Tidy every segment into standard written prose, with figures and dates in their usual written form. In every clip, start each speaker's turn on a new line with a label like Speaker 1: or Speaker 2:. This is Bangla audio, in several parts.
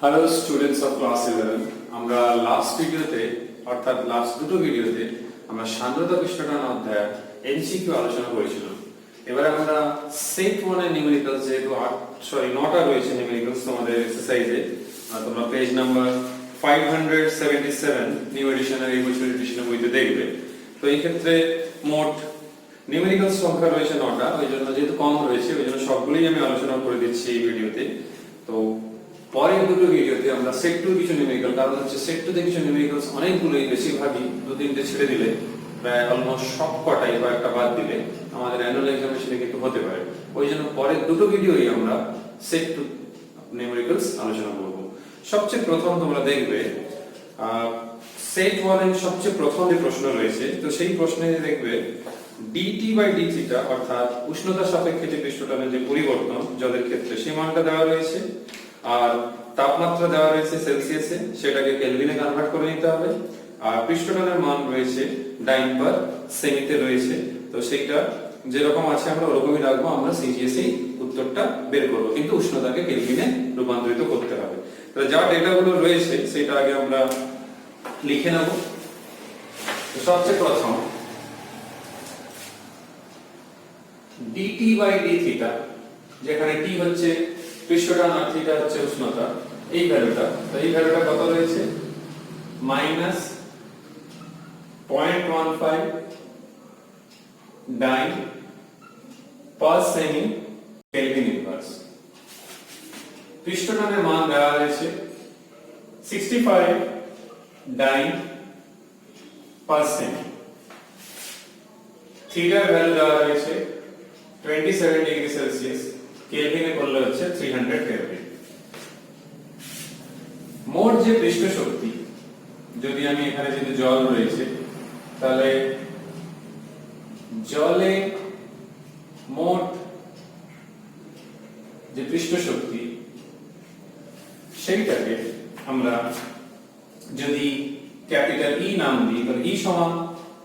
Speaker 1: হ্যালো স্টুডেন্টস অফ ক্লাস 11 আমরা লাস্ট ভিডিওতে অর্থাৎ লাস্ট দুটো ভিডিওতে আমরা সান্দ্রতা পৃষ্ঠটান অধ্যায় এমসিকিউ আলোচনা করেছিলাম। এবার আমরা সেট 1 এর নিউমেরিক্যালস যেহেতু 9টা রয়েছে নিউমেরিক্যালস তোমাদের এক্সারসাইজে, তোমরা পেজ নাম্বার 577 নিউ এডিশনের এই বছর এডিশনের বইতে দেখবে। তো এই ক্ষেত্রে মোট নিউমেরিক্যালস সংখ্যা রয়েছে 9টা, ওই জন্য যেহেতু কম রয়েছে ওই জন্য সবগুলোই আমি আলোচনা করে দিচ্ছি এই ভিডিওতে। তো পরের দুটো ভিডিওতে আমরা সেট 2 কিছু নিউমেরিক্যাল, কারণ হচ্ছে সেট 2 তে কিছু নিউমেরিক্যালস অনেকগুলোই, বেশিরভাগই দু তিনটে ছেড়ে দিলে প্রায় অলমোস্ট সব কটাই বা একটা বাদ দিলে আমাদের অ্যানুয়াল এক্সামিনেশনে কিন্তু হতে পারে। ওই জন্য পরের দুটো ভিডিওই আমরা সেট 2 নিউমেরিক্যালস আলোচনা করব। সবচেয়ে প্রথম তোমরা দেখবে সেট 1 এর সবচেয়ে প্রথম যে প্রশ্ন রয়েছে, তো সেই প্রশ্নে দেখবে dt বাই d থিটা অর্থাৎ উষ্ণতা সাপেক্ষে যে পৃষ্ঠটানের যে পরিবর্তন জলের ক্ষেত্রে সেই মানটা দেওয়া রয়েছে, আর তাপমাত্রা দেওয়া রয়েছে সেলসিয়াসে, সেটাকে কেলভিনে কনভার্ট করে নিতে হবে, আর পৃষ্ঠটানের মান রয়েছে ডাইন পার সেমিতে রয়েছে। তো সেইটা যেরকম আছে আমরা ওরকমই রাখবো, আমরা সিজিএসই উত্তরটা বের করব, কিন্তু উষ্ণতাকে কেলভিনে রূপান্তরিত করতে হবে। তাহলে যা ডেটাগুলো রয়েছে সেটা আগে আমরা লিখে নেব। তো সবচেয়ে প্রথম dt বাই d থিটা, যেখানে t হচ্ছে পৃষ্ঠটান আর থিটা হচ্ছে উষ্ণতা, এই ভ্যালুটা, তো এই ভ্যালুটা কত রয়েছে -0.15 ডাইন পার সেমি কেলভিন ইনভার্স। পৃষ্ঠটানের মান দেওয়া হয়েছে 65 ডাইন পার সেমি, থিটার ভ্যালু দেওয়া হয়েছে 27 ডিগ্রি সেলসিয়াস, কেলভিনে করলে হচ্ছে 300 কেলভিন। মোট যে পৃষ্ঠ শক্তি, যদি আমি এখানে যেহেতু জল রয়েছে তাহলে জলে মোট যে পৃষ্ঠ শক্তি সেইটাকে আমরা যদি ক্যাপিটাল ই নাম দিই, তাহলে ই সমান,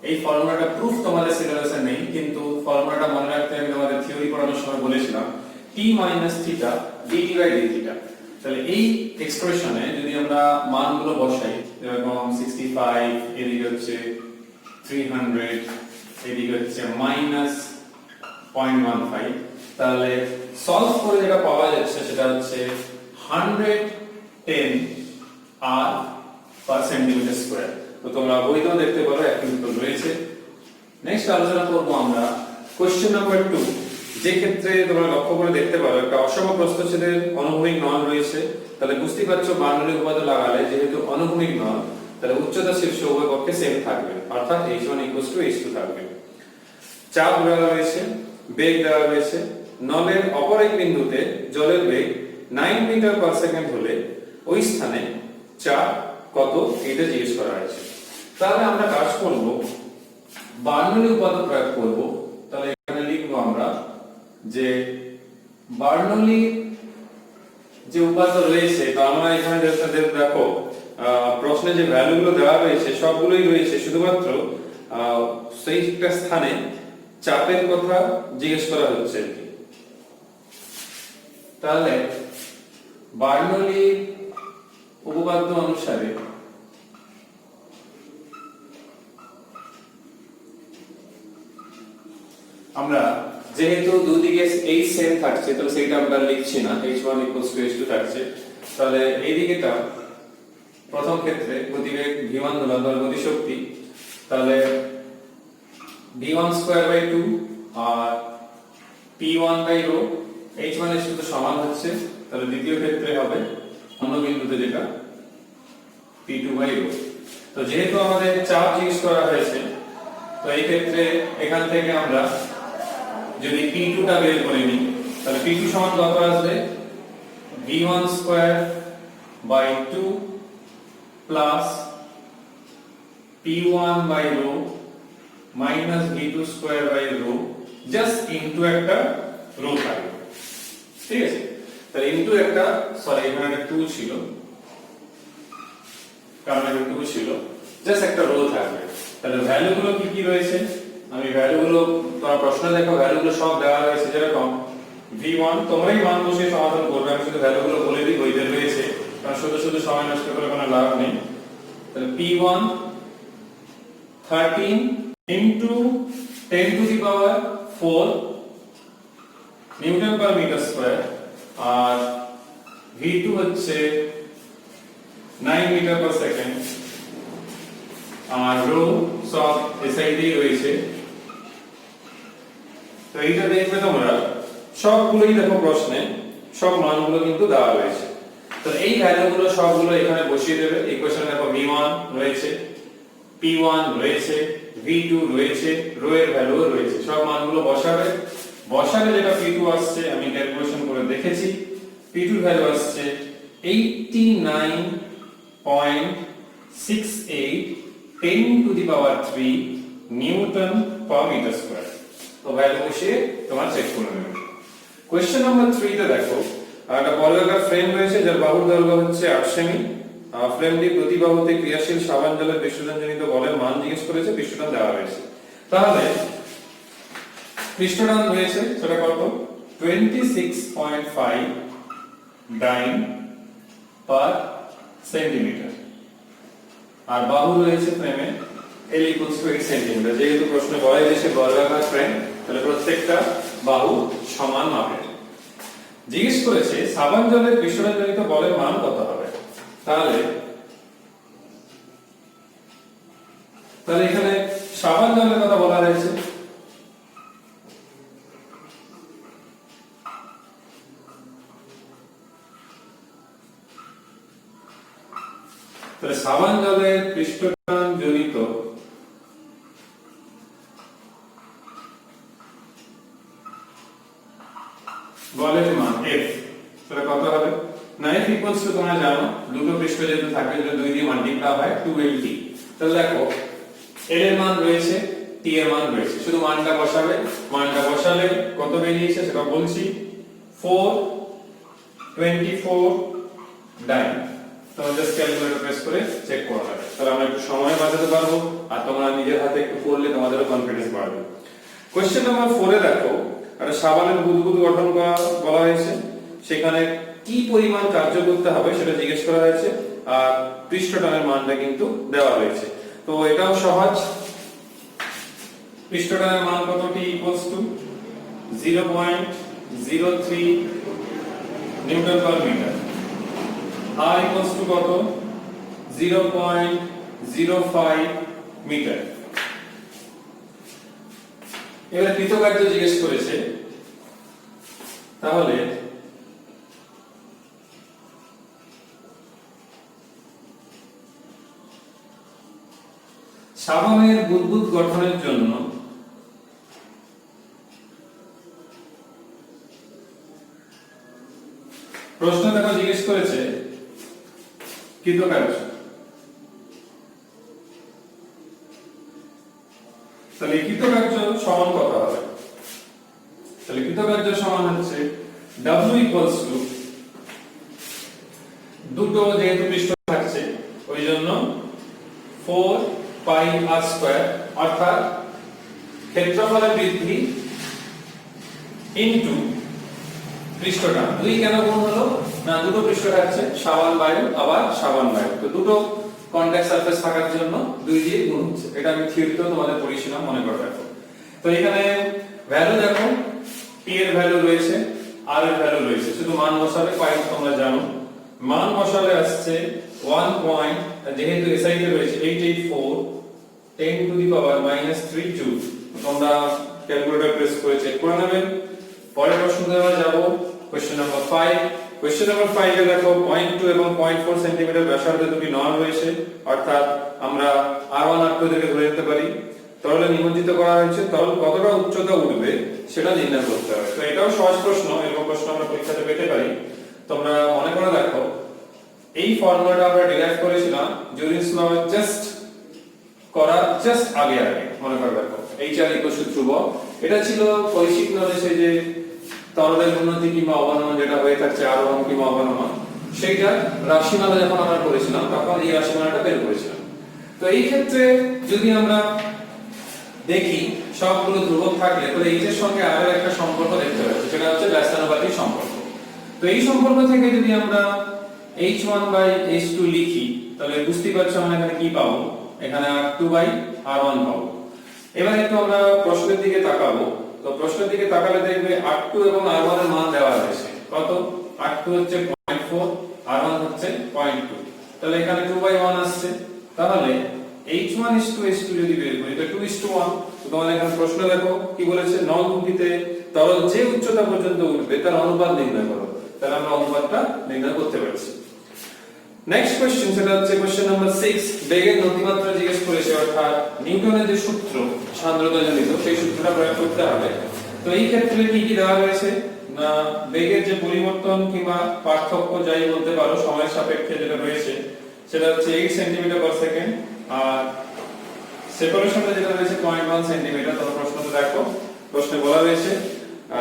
Speaker 1: এই ফর্মুলাটা প্রুফ তোমাদের সিলেবাসে নেই, কিন্তু ফর্মুলাটা মনে রাখতে আমি তোমাদের থিওরি পড়ানোর সময় বলেছিলাম t minus theta dt by d theta. তাহলে এই এক্সপ্রেশনে যদি আমরা মানগুলো বসাই, যেরকম 65, এদিকে হচ্ছে 300, এদিকে হচ্ছে -0.15, তাহলে সলভ করে যেটা পাওয়া যাচ্ছে সেটা হচ্ছে 110 r পার সেন্টিমিটার স্কয়ার। তো তোমরা বইতেও দেখতে পারো একই উত্তর রয়েছে। নেক্সট আলোচনা করব আমরা কোশ্চেন নাম্বার 2, যে ক্ষেত্রে তোমরা লক্ষ্য করে দেখতে পারো একটা অসম প্রস্থচ্ছেদের অনুভূমিক নল রয়েছে। তাহলে বুঝতে পারছো বার্নৌলির উপপাদ্য লাগালে যেহেতু অনুভূমিক নল, তাহলে উচ্চতা শীর্ষ উভয় পক্ষে সেম থাকবে, অর্থাৎ h1 h2 থাকবে। চাপ দেওয়া রয়েছে, বেগ দেওয়া রয়েছে, নলের অপর এক বিন্দুতে জলের বেগ 9 মিটার পার সেকেন্ড হলে ওই স্থানে চাপ কত এটা জিজ্ঞেস করা হয়েছে। তাহলে আমরা কাজ করব, বার্নৌলি উপপাদ্য প্রয়োগ করব। তাহলে এখানে লিখব আমরা যে বার্নৌলি যে উপপাদ্য রয়েছে, তো আমরা এখানে দেখো প্রশ্নে যে ভ্যালুগুলো দেওয়া রয়েছে সবগুলোই রয়েছে, শুধুমাত্র সেইটা স্থানে চাপের কথা জিজ্ঞেস করা হচ্ছে। তাহলে বার্নৌলি উপপাদ্য অনুসারে আমরা যেহেতু দুদিকে h সেম থাকছে, তাহলে সেটা আমরা লিখছি না, h1 h2 থাকছে। তাহলে এই দিকেটা প্রথম ক্ষেত্রে গতিবেগ v1 ধরলাম, তাহলে গতিশক্তি, তাহলে v1 স্কয়ার বাই 2 আর p1 বাই রো, h1 এর সাথে সমান হচ্ছে। তাহলে দ্বিতীয় ক্ষেত্রে হবে অন্য বিন্দুতে যেটা p2 বাই রো। তো যেহেতু আমাদের চাপ জিজ্ঞেস করা হয়েছে, তো এই ক্ষেত্রে এখান থেকে আমরা যদি p2 টা বের করে নিই, তাহলে p2 সমান কত আসবে v1 square by 2 plus p1 by rho minus v2 square by rho just into একটা রো থাকবে, ঠিক আছে। তাহলে ইনটু একটা, সরি এখানে একটা 2 ছিল, কারণ এটা 2 ছিল, জাস্ট একটা রো থাকবে। তাহলে ভ্যালুগুলো কি কি রয়েছে, আমি ভ্যালুগুলো তোমার প্রশ্ন দেখো, ভ্যালুগুলো সব দেওয়া রয়েছে। যেরকম v1 তোমরাই মান বসিয়ে সমাধান করবে, আমি শুধু ভ্যালুগুলো বলে দিই, বইতে রয়েছে, কারণ শুধু সময় নষ্ট করে কোনো লাভ নেই। তাহলে P1 13 into 10 to the power 4 newton per metre square, আর V2 হচ্ছে 9 মিটার পার সেকেন্ড, আর রো সব এসআইডি রয়েছে। তো এইটা দেখবে তোমরা সবগুলোই দেখো প্রশ্নে সব মানগুলো কিন্তু দেওয়া রয়েছে। তো এই ভ্যালুগুলো সবগুলো এখানে বসিয়ে দেবে। ইকুয়েশনে দেখো V1 রয়েছে, P1 রয়েছে, V2 রয়েছে, রো এর ভ্যালু রয়েছে, সব মানগুলো বসাবে। বসালে যেটা P2 আসছে আমি ক্যালকুলেশন করে দেখেছি, P2 এর ভ্যালু আসছে 89.68 10 to the power 3 newton per metre square. তো ভ্যালু বসিয়ে তোমার চেক করে নেবে। কোশ্চেন নাম্বার 3 তে দেখো একটা বর্গাকার ফ্রেম রয়েছে যার বাহুর দৈর্ঘ্য হচ্ছে 8 সেমি। ফ্রেমটি প্রতি বাহুতে ক্রিয়াশীল সাবান জলের পৃষ্ঠটানজনিত বলের মান জিজ্ঞেস করেছে, পৃষ্ঠটান দেওয়া হয়েছে। তাহলে পৃষ্ঠটান রয়েছে সেটা কত? 26.5 ডাইন পার সেন্টিমিটার, আর বাহু রয়েছে ফ্রেমে L = 8 সেন্টিমিটার। যেহেতু প্রশ্নে বলা হয়েছে বর্গাকার ফ্রেম, তাহলে প্রত্যেকটা বাহু সমান মাপের। জিজ্ঞেস করেছে সাবান জলের পৃষ্ঠটানজনিত বলের মান কত হবে। তাহলে এখানে সাবান জলের কথা বলা হয়েছে, তাহলে সাবান জলের পৃষ্ঠটানজনিত বলের মান F, তাহলে কত হবে না? F ইকুয়ালস টু তোমরা জানো দুটো পৃষ্ঠ যেহেতু থাকে যদি 2 দিয়ে মাল্টিপ্লাই হয় 2LT। তাহলে দেখো L এর মান রয়েছে, T এর মান রয়েছে, শুধু মানটা বসাবে। মানটা বসালে কত বেরিয়েছে সেটা বলছি, 424 ডাইন। তোমরা জাস্ট ক্যালকুলেটর প্রেস করে চেক করে নেবে, তাহলে আমরা একটু সময় বাঁচাতে পারবো আর তোমরা নিজের হাতে একটু করলে তোমাদেরও কনফিডেন্স বাড়বে। কোশ্চেন নাম্বার 4 এ দেখো একটা সাবানের বুদবুদ গঠন করা বলা হয়েছে, সেখানে কি পরিমাণ কার্য করতে হবে সেটা জিজ্ঞেস করা হয়েছে, আর পৃষ্ঠটানের মানটা কিন্তু দেওয়া হয়েছে। তো এটাও সহজ, পৃষ্ঠটানের মান কত? T = 0.03 newton per metre, R = কত? 0.05 মিটার। এবার কৃতকার্য জিজ্ঞেস করেছে, তাহলে সাবানের বুদবুদ গঠনের জন্য প্রশ্ন দেখো জিজ্ঞেস করেছে কৃতকার্য। তাহলে কৃতকার্য সমান কত হবে? তাহলে কৃতকার্য সমান হচ্ছে W = দুটো যেহেতু পৃষ্ঠ থাকছে ওই জন্য 4πr², অর্থাৎ ক্ষেত্রফলের বৃদ্ধি ইনটু পৃষ্ঠটান। দুই কেন গুণ হলো না, দুটো পৃষ্ঠ থাকছে, সাবান বায়ু আবার সাবান বায়ু, তো দুটো কন্টাক্ট সারফেস থাকার জন্য 2 দিয়ে গুণ হচ্ছে। এটা আমি থিওরিতেও তোমাদের পড়িয়েছিলাম, মনে করে রাখো। তো এখানে ভ্যালু দেখো, P এর ভ্যালু রয়েছে, R এর ভ্যালু রয়েছে, শুধু মান বসাবে। পয়েন্ট তোমরা জানো, মান বসালে আসছে 1 পয়েন্ট, যেহেতু SI তে রয়েছে 884 10 to the power -3 জুল। তোমরা ক্যালকুলেটর প্রেস করে চেক করে নেবেন। পরের প্রশ্নে আমরা যাব কোশ্চেন নাম্বার 5। কোশ্চেন নাম্বার 5 এ দেখো 0.2 এবং 0.4 সেন্টিমিটার ব্যাসার্ধে দুটি নল রয়েছে, অর্থাৎ আমরা R1 R2 থেকে ধরে নিতে পারি। তরলে নিমজ্জিত করা হয়েছে, তরল কতটা উচ্চতা উঠবে সেটা নির্ণয় করতে হবে। তো এটাও সহজ প্রশ্ন, এরকম প্রশ্ন আমরা পরীক্ষাতে পেতে পারি। তোমরা মনে করে দেখো, এই ফর্মুলাটা আমরা ডিরাইভ করেছিলাম জুরিনস ল জাস্ট করার আগে মনে করে দেখো, HR = ধ্রুবক। এটা ছিল কৈশিক নলেজে যে তরলের উন্নতি কিংবা অবনমন যেটা হয়ে থাকছে, আরোহণ কিংবা অবনমন, সেইটা রাশিমালা যখন আমরা করেছিলাম তখন এই রাশিমালাটা বের করেছিলাম। তো এই ক্ষেত্রে যদি আমরা দেখি সবগুলো ধ্রুবক থাকলে তাহলে H এর সঙ্গে আরো একটা সম্পর্ক দেখতে পাচ্ছি, সেটা হচ্ছে ব্যস্তানুপাতিক সম্পর্ক। তো এই সম্পর্ক থেকে যদি আমরা H1/H2 লিখি তাহলে বুঝতেই পারছো আমরা এখানে কি পাবো, এখানে R2/R1 পাবো। এবার একটু আমরা প্রশ্নের দিকে তাকাবো। তো প্রশ্নের দিকে তাকালে দেখবে R2 এবং R1 এর মান দেওয়া রয়েছে। কত? R2 হচ্ছে 0.4, R1 হচ্ছে 0.2। তাহলে এখানে 2/1 আসছে। তাহলে H1:H2 যদি বের করি তো 2:1। তো তোমাদের এখানে প্রশ্ন দেখো কি বলেছে, নল দুটিতে তরল যে উচ্চতা পর্যন্ত উঠবে তার অনুপাত নির্ণয় করো। তাহলে আমরা অনুপাতটা নির্ণয় করতে পারছি। নেক্সট কোশ্চেন, সেটা হচ্ছে কোশ্চেন নাম্বার 6। বেগের নতিমাত্রা জিজ্ঞেস করেছে, অর্থাৎ নিউটনের যে সূত্র সান্দ্রতা জনিত সেই সূত্রটা প্রয়োগ করতে হবে। তো এই ক্ষেত্রে কি কি দেওয়া রয়েছে না, বেগের যে পরিবর্তন কিংবা পার্থক্য যাই বলতে পারো সময়ের সাপেক্ষে যেটা রয়েছে সেটা হচ্ছে 8 সেন্টিমিটার পার সেকেন্ড, আর সেপারেশনটা যেটা রয়েছে 0.1 সেন্টিমিটার। তোমরা প্রশ্নটা দেখো, প্রশ্নে বলা রয়েছে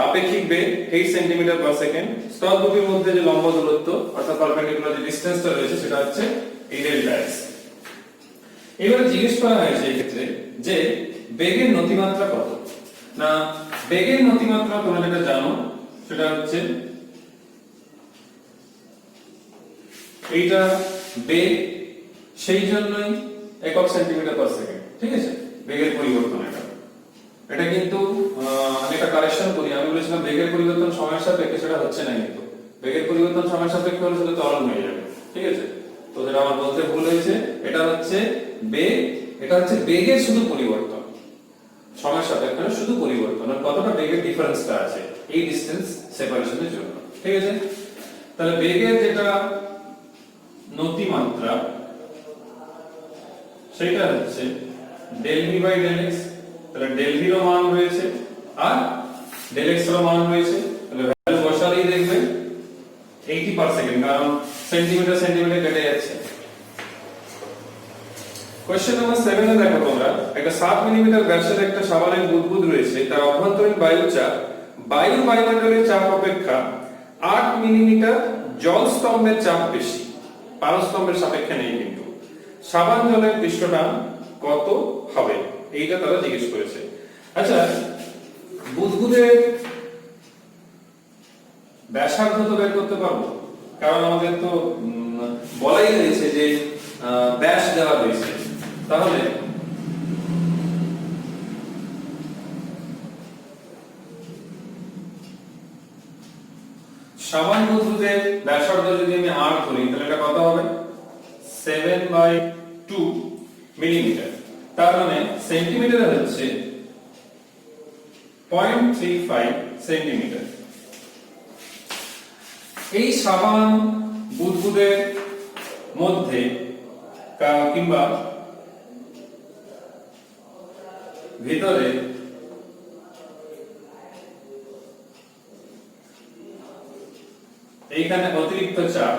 Speaker 1: আপেক্ষিক বেগ 8 সেন্টিমিটার পার সেকেন্ড, স্তর দুটির মধ্যে যে লম্ব দূরত্ব অর্থাৎ পারপেন্ডিকুলার যে ডিসটেন্সটা রয়েছে সেটা হচ্ছে এই ডেল্টা এক্স। এবারে জিজ্ঞেস করা হয়েছে এই ক্ষেত্রে যে বেগের নতিমাত্রা কত। না, বেগের নতিমাত্রা তোমরা যেটা জানো সেটা হচ্ছে এইটা বেগ, সেই জন্যই একক সেন্টিমিটার পার সেকেন্ড। ঠিক আছে, বেগের পরিবর্তন এটা কিন্তু আমি একটা কারেকশন করি। আমি বলেছিলাম বেগের পরিবর্তন সময়ের সাপেক্ষে, সেটা হচ্ছে না কিন্তু। বেগের পরিবর্তন সময়ের সাপেক্ষে হলে সেটা ত্বরণ হয়ে যাবে। ঠিক আছে, তো যেটা আমার বলতে ভুল হয়েছে, এটা হচ্ছে বেগ, এটা হচ্ছে বেগের শুধু পরিবর্তন, সময়ের সাপেক্ষে শুধু পরিবর্তন, আর কতটা বেগের ডিফারেন্সটা আছে এই ডিসটেন্স সেপারেশনের জন্য। ঠিক আছে, তাহলে বেগের যেটা নতিমাত্রা সেটা হচ্ছে del v by del x। তাহলে del v এর মান রয়েছে আর del x এর মান রয়েছে, তাহলে ভ্যালু বসালেই দেখবে 80 পার সেকেন্ড, কারণ সেন্টিমিটার সেন্টিমিটার কেটে যাচ্ছে। কোশ্চেন নাম্বার 7 এ দেখো তোমরা, একটা 7 মিলিমিটার ব্যাসের একটা সাবানের বুদবুদ রয়েছে, তার অভ্যন্তরীণ বায়ু চাপ বায়ুর বায়ুমণ্ডলের চাপ অপেক্ষা 8 মিলিমিটার জল স্তম্ভের চাপ বেশি, পারস্তম্ভের সাপেক্ষে নেই কিন্তু। সাবান জলের পৃষ্ঠটান কত হবে, এইটা তারা জিজ্ঞেস করেছে। আচ্ছা, বুদবুদের ব্যাসার্ধ তো বের করতে পারবো, কারণ আমাদের তো বলাই রয়েছে যে ব্যাস দেওয়া রয়েছে। তাহলে সাবান বুদবুদের ব্যাসার্ধ যদি আমি 8 ধরি তাহলে এটা কত হবে, 7/2 মিলিমিটার। তার মানে সেন্টিমিটারে হচ্ছে 0.35 সেন্টিমিটার। এই সাবান বুদবুদের মধ্যে কিংবা ভিতরে এইখানে অতিরিক্ত চাপ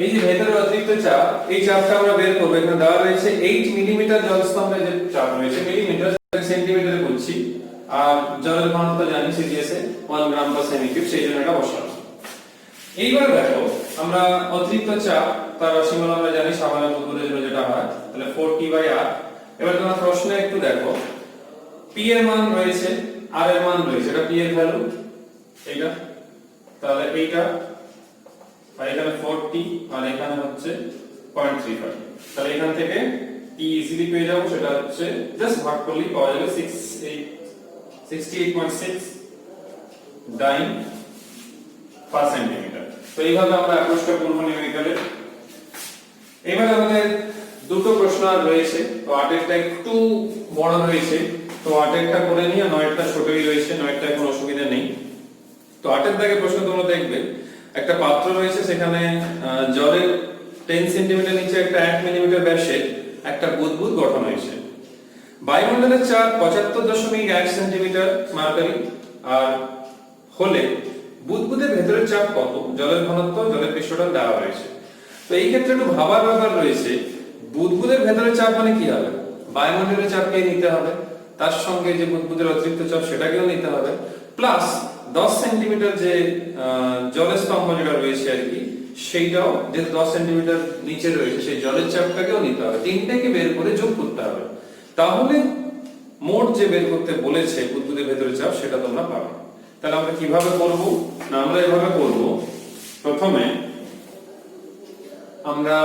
Speaker 1: এই যে ভেতরে অতিরিক্ত চাপ, এই চাপটা আমরা বের করব। এখানে দেওয়া রয়েছে 8 মিলিমিটার জলস্তম্ভে যে চাপ রয়েছে, মিলিমিটার সেন্টিমিটারে বলছি, আর জলের ঘনত্ব জানি সিজিএসে 1 গ্রাম পার সেমি কিউব, সেই জন্য এটা বসালাম। এইবার দেখো আমরা অতিরিক্ত চাপ তার রাশিমালা আমরা জানি সাবানের বুদবুদের জন্য যেটা হয়, তাহলে 40/r। এবার তোমরা প্রশ্নে একটু দেখো, p এর মান রয়েছে, r এর মান রয়েছে, এটা p এর ভ্যালু এইটা, তাহলে এইটা আর এখানে 40 আর এখানে হচ্ছে 0.35। তাহলে এখান থেকে টি ইজিলি পেয়ে যাবো, সেটা হচ্ছে জাস্ট ভাগ করলেই পাওয়া যাবে 68.6 ডাইন পার সেন্টিমিটার। তো এইভাবে আমরা অ্যাপ্রোচটা করব নিউমেরিক্যালে। এবার আমাদের দুটো প্রশ্ন আর রয়েছে, তো 8এরটা একটু বড় রয়েছে, তো 8এরটা করে নিয়ে 9এরটা ছোটই রয়েছে, 9এরটা কোনো অসুবিধা নেই। তো 8এর দাগে প্রশ্ন তোমরা দেখবে, একটা পাত্র রয়েছে, সেখানে জলের 10 সেন্টিমিটার নিচে একটা 1 মিলিমিটার ব্যাসের একটা বুদবুদ গঠন হয়েছে। বায়ুমণ্ডলের চাপ 75.1 সেন্টিমিটার মার্কারি আর হলে বুদবুদের ভেতরের চাপ কত, জলের ঘনত্ব, জলের পৃষ্ঠটান দেওয়া রয়েছে। তো এই ক্ষেত্রে একটু ভাবার ব্যাপার রয়েছে, বুদবুদের ভেতরের চাপ মানে কি হবে, বায়ুমণ্ডলের চাপকেই নিতে হবে, তার সঙ্গে যে বুদবুদের অতিরিক্ত চাপ সেটাকেও নিতে হবে, প্লাস 10 সেন্টিমিটার যে জলের স্তম্ভ যেটা রয়েছে আর কি, সেইটাও যে 10 সেন্টিমিটার নিচে রয়েছে সেই জলের চাপটাকেও নিতে হবে, তিনটাকে বের করে যোগ করতে হবে, তাহলে মোট যে বের করতে বলেছে বুদবুদের ভেতরে চাপ সেটা তোমরা পাবে। তাহলে আমরা কিভাবে করব? না আমরা এভাবে করব, প্রথমে আমরা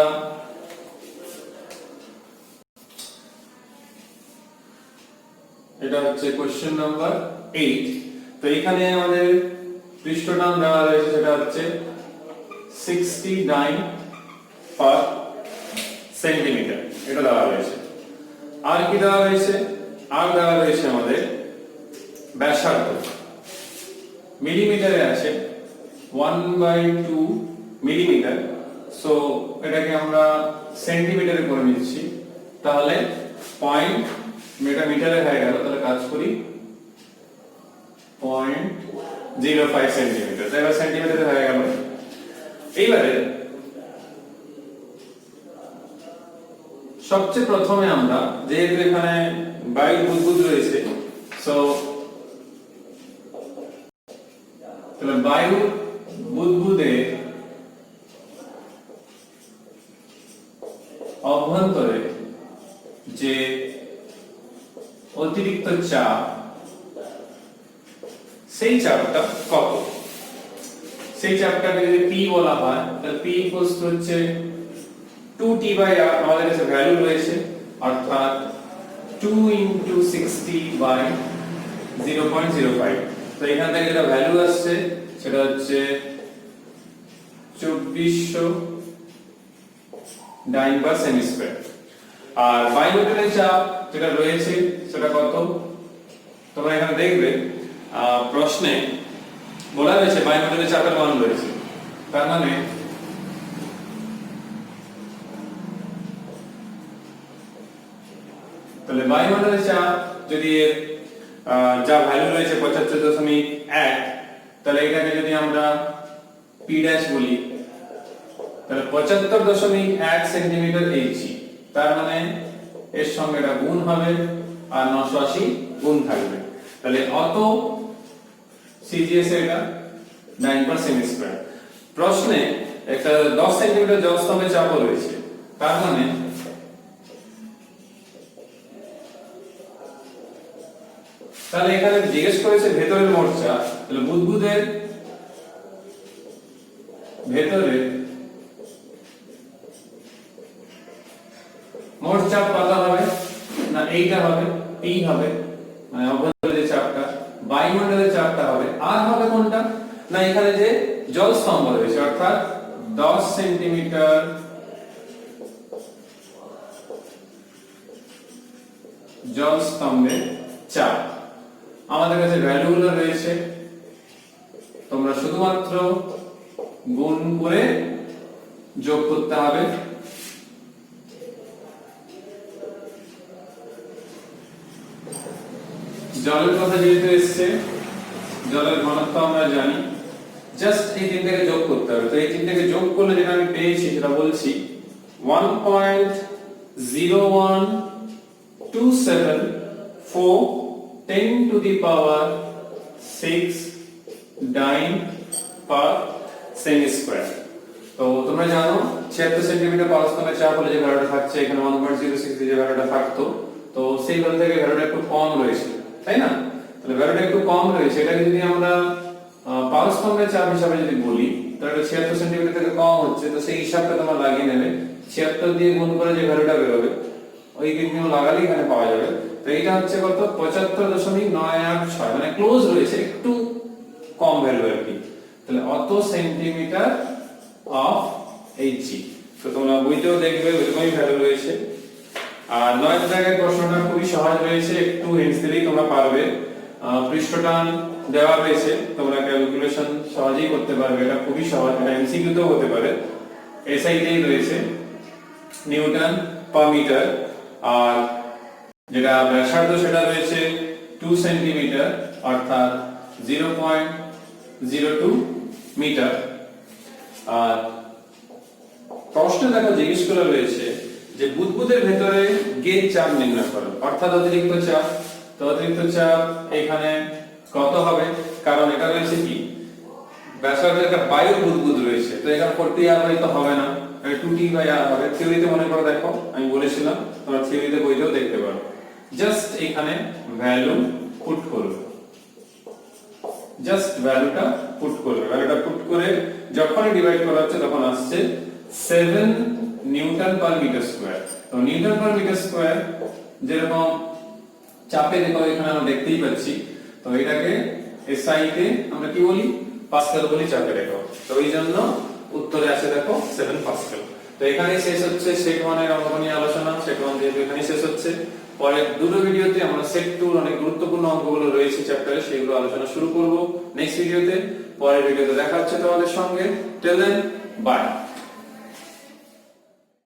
Speaker 1: এটা হচ্ছে কোশ্চেন নাম্বার 8। তো এখানে আমাদের পৃষ্ঠটান দেওয়া রয়েছে, সেটা হচ্ছে 69 পার সেন্টিমিটার, এটা দেওয়া রয়েছে। আর কি দেওয়া রয়েছে? আর দেওয়া রয়েছে আমাদের ব্যাসার্ধ, মিলিমিটারে আছে 1/2 মিলিমিটার। সো এটাকে আমরা সেন্টিমিটারে করে নিচ্ছি, তাহলে পয়েন্ট মিটারে হয়ে গেল। তাহলে কাজ করি 0.05 সেন্টিমিটার, এবার সেন্টিমিটারে হয়ে গেল। এইবারে সবচেয়ে প্রথমে আমরা যেহেতু এখানে বায়ু বুদবুদ রয়েছে, সো তাহলে বায়ু বুদবুদে অভ্যন্তরে যে অতিরিক্ত চাপ, সেই চাপটা কত? সেই চাপটাকে যদি P বলা হয়, তাহলে P হচ্ছে 2T/R, আমাদের কাছে ভ্যালু রয়েছে, অর্থাৎ 2 × 60/0.05। তো এখান থেকে যেটা ভ্যালু আসছে সেটা হচ্ছে 2400 ডাইন পার সেমি স্কয়ার। আর বায়ুমণ্ডলের চাপ যেটা রয়েছে সেটা কত? তোমরা এখানে দেখবে প্রশ্নে বলা হয়েছে বায়ুমণ্ডলের চাপের মান রয়েছে, তার মানে তাহলে বায়ুমণ্ডলের চাপ যদি যা ভ্যালু রয়েছে 75.1, তাহলে এটাকে যদি আমরা P' বলি, তাহলে 75.1 সেন্টিমিটার Hg, তার মানে এর সঙ্গে এটা গুণ হবে আর 980 গুণ থাকবে, তাহলে অত সিজিএস এটা 9 পার সেমি স্কয়ার। প্রশ্নে একটা 10 সেন্টিমিটার জলস্তম্ভের চাপ রয়েছে, তার মানে তাহলে এখানে জিজ্ঞেস করেছে ভেতরের মোট চাপ, তাহলে বুদবুদের ভেতরে মোট চাপ কত হবে? না এইটা হবে, P হবে, মানে অভ্যন্তরে যে চাপটা, বায়ুমণ্ডলের চাপটা হবে, আর হবে কোনটা? না এখানে যে জল স্তম্ভ রয়েছে, অর্থাৎ 10 সেন্টিমিটার জল স্তম্ভের চাপ। আমাদের কাছে ভ্যালুগুলো রয়েছে, তোমরা শুধুমাত্র গুণ করে যোগ করতে হবে। জলের কথা যেহেতু এসছে, জলের ঘনত্ব আমরা জানি, জাস্ট এই তিনটাকে যোগ করতে হবে। তো এই তিনটাকে যোগ করলে যেটা আমি পেয়েছি সেটা বলছি 1.01274 10⁶ ডাইন পার সেমি স্কয়ার। তো তোমরা জানো 76 সেন্টিমিটার পারস্তম্ভের চাপ হলে যে ভ্যালুটা থাকছে, এখানে 1.06 যে ভ্যালুটা থাকতো, তো সেই ভ্যালু থেকে ভ্যালুটা একটু কম রয়েছে, তাই না? তাহলে ভ্যালুটা একটু কম রয়েছে, এটাকে যদি আমরা পারস্তম্ভের চাপ হিসাবে যদি বলি, তাহলে 76 সেন্টিমিটার থেকে কম হচ্ছে, তো সেই হিসাবটা তোমরা লাগিয়ে নেবে। 76 দিয়ে গুণ করে যে ভ্যালুটা বেরোবে, ওই বিন্দু লাগালেই এখানে পাওয়া যাবে। তো এটা হচ্ছে কত? 75.986, মানে ক্লোজ রয়েছে, একটু কম ভ্যালু আর কি। তাহলে অত সেন্টিমিটার অফ Hg। তো তোমরা বইতেও দেখবে ওইরকমই ভ্যালু রয়েছে। আর 9 দাগের প্রশ্নটা খুবই সহজ রয়েছে, একটু হিন্টস দিলেই তোমরা পারবে। পৃষ্ঠটান দেওয়া রয়েছে, তোমরা ক্যালকুলেশন সহজেই করতে পারবে, এটা খুবই সহজ, এটা এমসিকিউ তেও হতে পারে। এসআইতেই রয়েছে নিউটন পার মিটার। আর যেটা ব্যাসার্ধ সেটা রয়েছে 2 সেন্টিমিটার, অর্থাৎ 0.02 মিটার। আর প্রশ্নে দেখো জিজ্ঞেস করা রয়েছে যে বুদবুদের ভেতরে গেজ চাপ নির্ণয় করো, অর্থাৎ অতিরিক্ত চাপ। তো অতিরিক্ত চাপ এখানে কত হবে? কারণ এটা রয়েছে কি ব্যাসার্ধের একটা বায়ুর বুদবুদ রয়েছে, তো এখানে 40r তো হবে না, 2t/r হবে। থিওরিতে মনে করে দেখো আমি বলেছিলাম, তোমরা থিওরিতে বইতেও দেখতে পারো। জাস্ট এখানে ভ্যালু পুট করবে, জাস্ট ভ্যালুটা পুট করবে, ভ্যালুটা পুট করে যখনই ডিভাইড করা হচ্ছে তখন আসছে 7 নিউটন পার মিটার স্কয়ার। তো নিউটন পার মিটার স্কয়ার যেরকম চাপে দেখো এখানে আমরা দেখতেই পাচ্ছি, তো এটাকে এসআই তে আমরা কি বলি, পাস্কাল বলি চাপে দেখো। তো এই জন্য উত্তরে আসে দেখো 7 পাস্কাল। তো এখানে শেষ হচ্ছে সেট 1 এর অঙ্ক নিয়ে আলোচনা। সেট 1 যেহেতু এখানে শেষ হচ্ছে, পরের দুটো ভিডিওতে আমরা সেট 2 এর অনেক গুরুত্বপূর্ণ অঙ্কগুলো রয়েছে চ্যাপ্টারে, সেগুলো আলোচনা শুরু করব নেক্সট ভিডিওতে। পরের ভিডিওতে দেখা হচ্ছে তোমাদের সঙ্গে। Till then by.